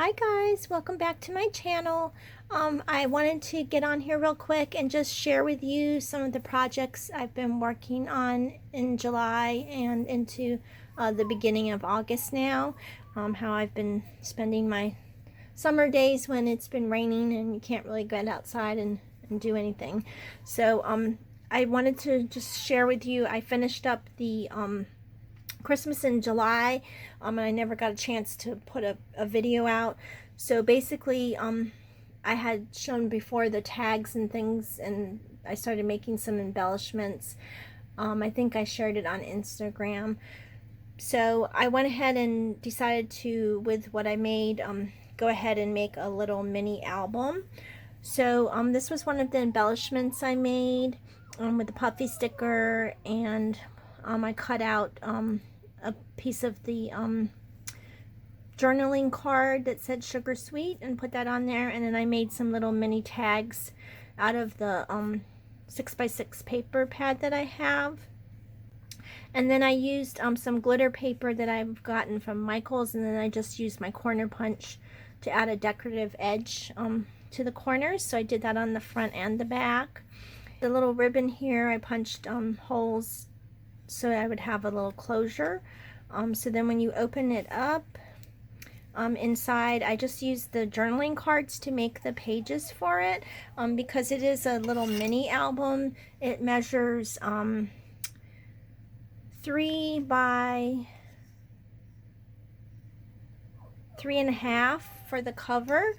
Hi guys, welcome back to my channel. I wanted to get on here real quick and just share with you some of the projects I've been working on in July and into the beginning of August now. How I've been spending my summer days when it's been raining and you can't really get outside and do anything. So I wanted to just share with you, I finished up the Christmas in July, and I never got a chance to put a video out. So basically, I had shown before the tags and things, and I started making some embellishments. I think I shared it on Instagram. So I went ahead and decided to, with what I made, go ahead and make a little mini album. So this was one of the embellishments I made with the puffy sticker, and I cut out a piece of the journaling card that said sugar sweet and put that on there, and then I made some little mini tags out of the 6x6 paper pad that I have. And then I used some glitter paper that I've gotten from Michael's, and then I just used my corner punch to add a decorative edge to the corners. So I did that on the front and the back. The little ribbon here, I punched holes so I would have a little closure. So then when you open it up, inside I just used the journaling cards to make the pages for it, because it is a little mini album. It measures 3 by 3.5 for the cover.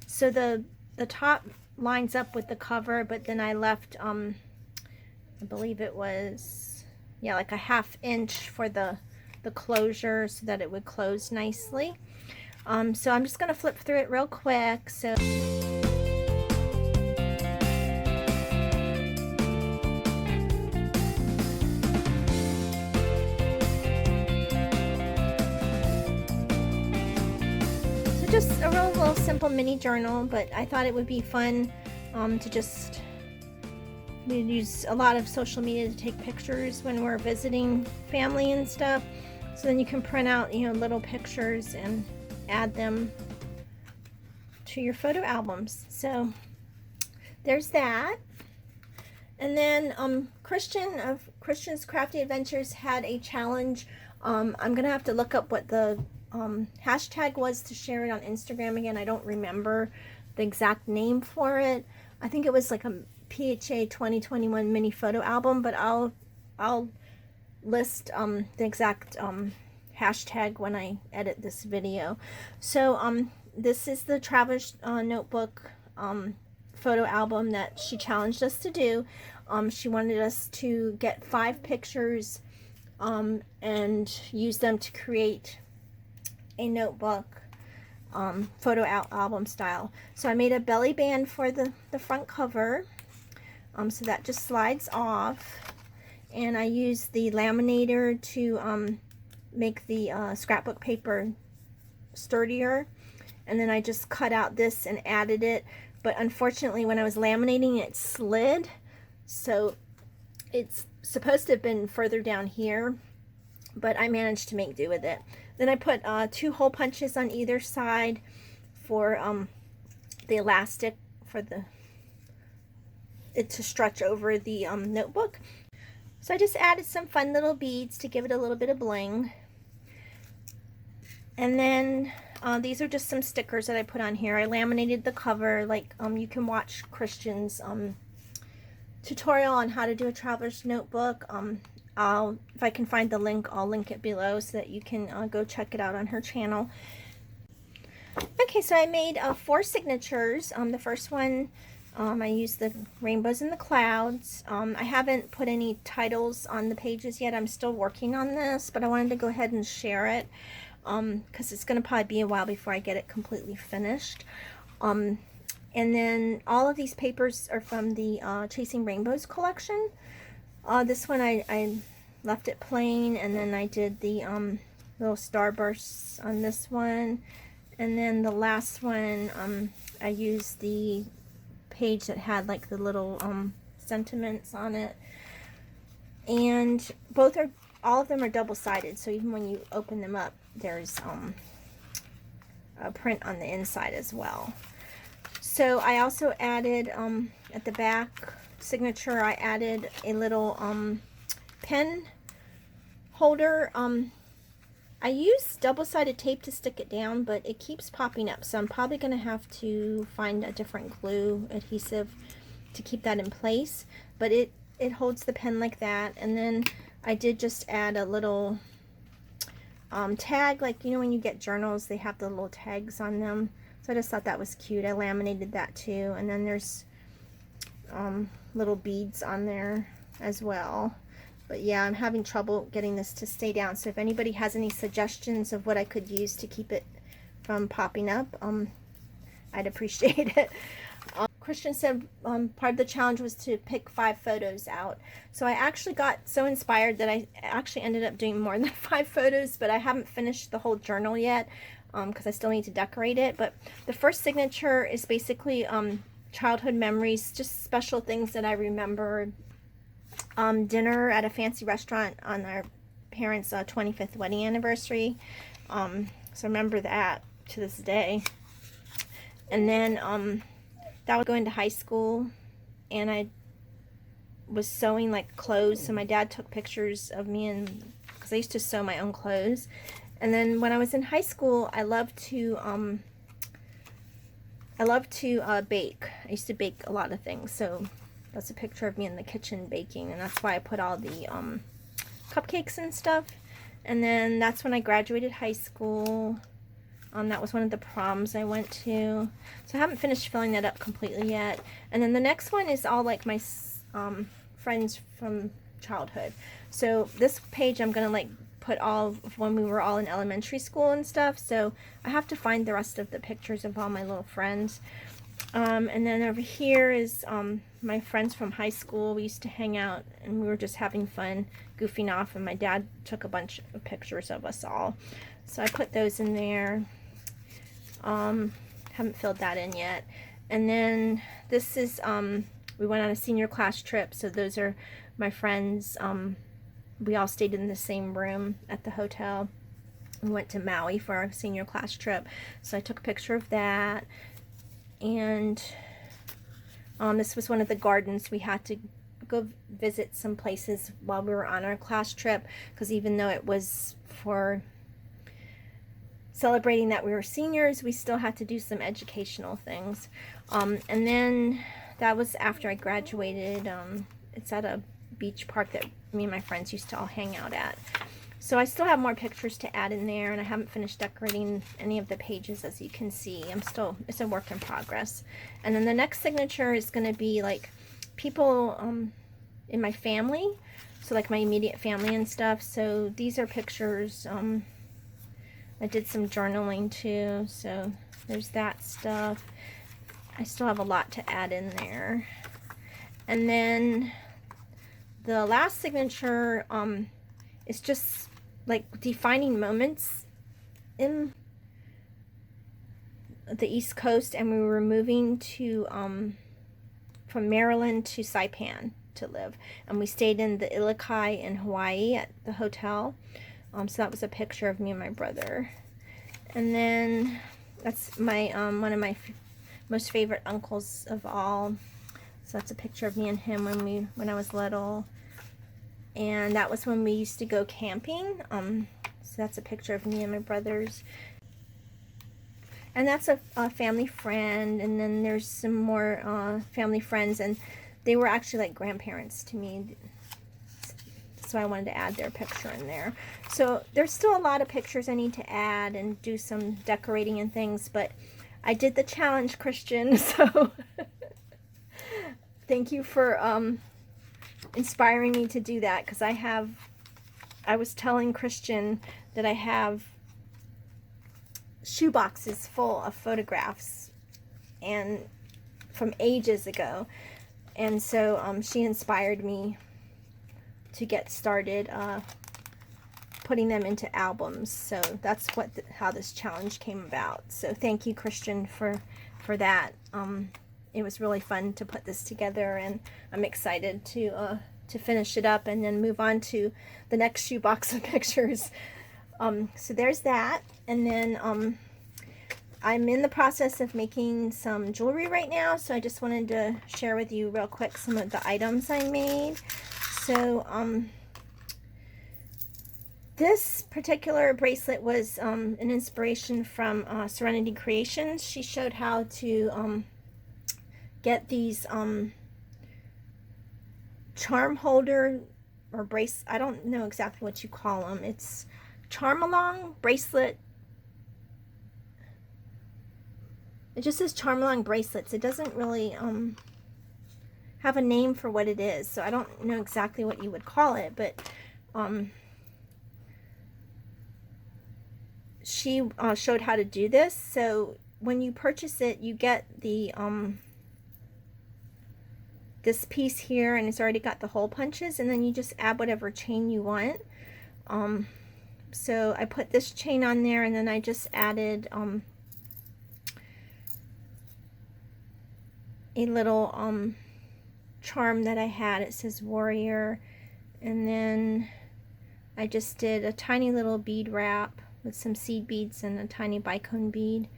So the top lines up with the cover, but then I left I believe it was, yeah, like a 1/2 inch for the closure so that it would close nicely. So I'm just going to flip through it real quick. So just a real little simple mini journal, but I thought it would be fun to just, we use a lot of social media to take pictures when we're visiting family and stuff. So then you can print out, little pictures and add them to your photo albums. So there's that. And then Christian of Christian's Crafty Adventures had a challenge. I'm gonna have to look up what the hashtag was to share it on Instagram again. I don't remember the exact name for it. I think it was like a PHA 2021 mini photo album, but I'll list the exact hashtag when I edit this video. So this is the Traveler's Notebook photo album that she challenged us to do. She wanted us to get 5 pictures and use them to create a notebook photo album style. So I made a belly band for the front cover, so that just slides off, and I used the laminator to make the scrapbook paper sturdier, and then I just cut out this and added it, but unfortunately when I was laminating it slid, so it's supposed to have been further down here, but I managed to make do with it. Then I put 2 hole punches on either side for the elastic for it to stretch over the notebook. So I just added some fun little beads to give it a little bit of bling. And then these are just some stickers that I put on here. I laminated the cover, like you can watch Christian's tutorial on how to do a traveler's notebook. If I can find the link, I'll link it below so that you can go check it out on her channel. Okay, so I made 4 signatures. The first one, I used the rainbows and the clouds. I haven't put any titles on the pages yet. I'm still working on this, but I wanted to go ahead and share it because it's going to probably be a while before I get it completely finished. And then all of these papers are from the Chasing Rainbows collection. This one I left it plain, and then I did the little starbursts on this one, and then the last one I used the page that had like the little sentiments on it, and all of them are double-sided, so even when you open them up, there's print on the inside as well. So I also added at the back signature, I added a little pen holder. I used double-sided tape to stick it down, but it keeps popping up, so I'm probably going to have to find a different glue adhesive to keep that in place. But it holds the pen like that. And then I did just add a little tag, like, you know, when you get journals, they have the little tags on them. So I just thought that was cute. I laminated that too. And then there's little beads on there as well. But yeah, I'm having trouble getting this to stay down. So if anybody has any suggestions of what I could use to keep it from popping up, I'd appreciate it. Kristianne said part of the challenge was to pick 5 photos out. So I actually got so inspired that I actually ended up doing more than 5 photos, but I haven't finished the whole journal yet because I still need to decorate it. But the first signature is basically childhood memories, just special things that I remember. Dinner at a fancy restaurant on our parents' 25th wedding anniversary. So I remember that to this day. And then that was going to high school, and I was sewing like clothes. So my dad took pictures of me, and because I used to sew my own clothes. And then when I was in high school, I loved to bake. I used to bake a lot of things. So that's a picture of me in the kitchen baking, and that's why I put all the cupcakes and stuff. And then that's when I graduated high school. That was one of the proms I went to. So I haven't finished filling that up completely yet. And then the next one is all like my friends from childhood. So this page I'm gonna like put all of when we were all in elementary school and stuff. So I have to find the rest of the pictures of all my little friends. And then over here is my friends from high school. We used to hang out and we were just having fun, goofing off, and my dad took a bunch of pictures of us all. So I put those in there. Haven't filled that in yet. And then this is, we went on a senior class trip, so those are my friends. We all stayed in the same room at the hotel. We went to Maui for our senior class trip, so I took a picture of that. And this was one of the gardens. We had to go visit some places while we were on our class trip, because even though it was for celebrating that we were seniors, we still had to do some educational things. And then that was after I graduated. It's at a beach park that me and my friends used to all hang out at. So I still have more pictures to add in there, and I haven't finished decorating any of the pages, as you can see. It's a work in progress. And then the next signature is going to be like people in my family, so like my immediate family and stuff. So these are pictures. I did some journaling too, so there's that stuff. I still have a lot to add in there. And then the last signature is just like defining moments in the East Coast, and we were moving to from Maryland to Saipan to live, and we stayed in the Ilokai in Hawaii at the hotel. So that was a picture of me and my brother. And then that's my one of my most favorite uncles of all. So that's a picture of me and him when I was little. And that was when we used to go camping. So that's a picture of me and my brothers. And that's a family friend. And then there's some more family friends, and they were actually like grandparents to me. So I wanted to add their picture in there. So there's still a lot of pictures I need to add and do some decorating and things, but I did the challenge, Kristianne, so thank you for inspiring me to do that, because I was telling Kristianne that I have shoe boxes full of photographs and from ages ago, and so she inspired me to get started putting them into albums. So that's how this challenge came about. So thank you, Kristianne, for that. It was really fun to put this together, and I'm excited to finish it up and then move on to the next shoebox of pictures. So there's that. And then I'm in the process of making some jewelry right now, so I just wanted to share with you real quick some of the items I made. So this particular bracelet was an inspiration from Serenity Creations. She showed how to get these charm holder or brace, I don't know exactly what you call them. It's charm along bracelet. It just says charm along bracelets. It doesn't really have a name for what it is, so I don't know exactly what you would call it, but she showed how to do this. So when you purchase it, you get the this piece here, and it's already got the hole punches, and then you just add whatever chain you want. So I put this chain on there, and then I just added a little charm that I had. It says warrior, and then I just did a tiny little bead wrap with some seed beads and a tiny bicone bead,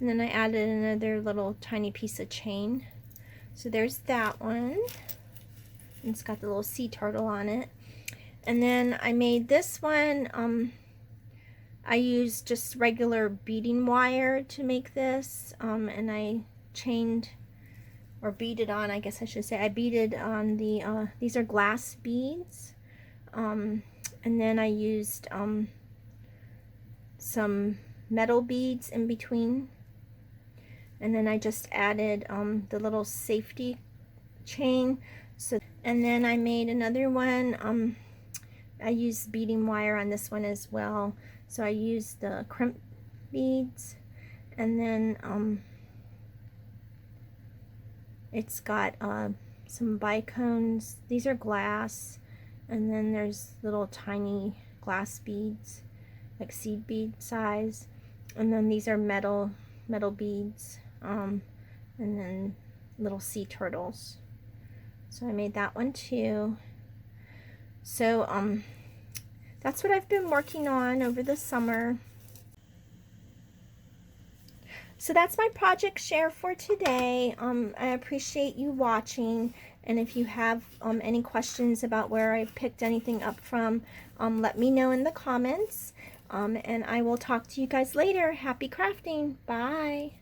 and then I added another little tiny piece of chain. So there's that one. It's got the little sea turtle on it. And then I made this one. I used just regular beading wire to make this, and I chained or beaded on, I guess I should say. I beaded on the, these are glass beads. And then I used some metal beads in between. And then I just added the little safety chain. So, and then I made another one. I used beading wire on this one as well. So I used the crimp beads, and then it's got some bicones. These are glass, and then there's little tiny glass beads, like seed bead size, and then these are metal beads, and then little sea turtles. So I made that one too. So that's what I've been working on over the summer. So that's my project share for today. I appreciate you watching, and if you have any questions about where I picked anything up from, let me know in the comments, and I will talk to you guys later. Happy crafting. Bye.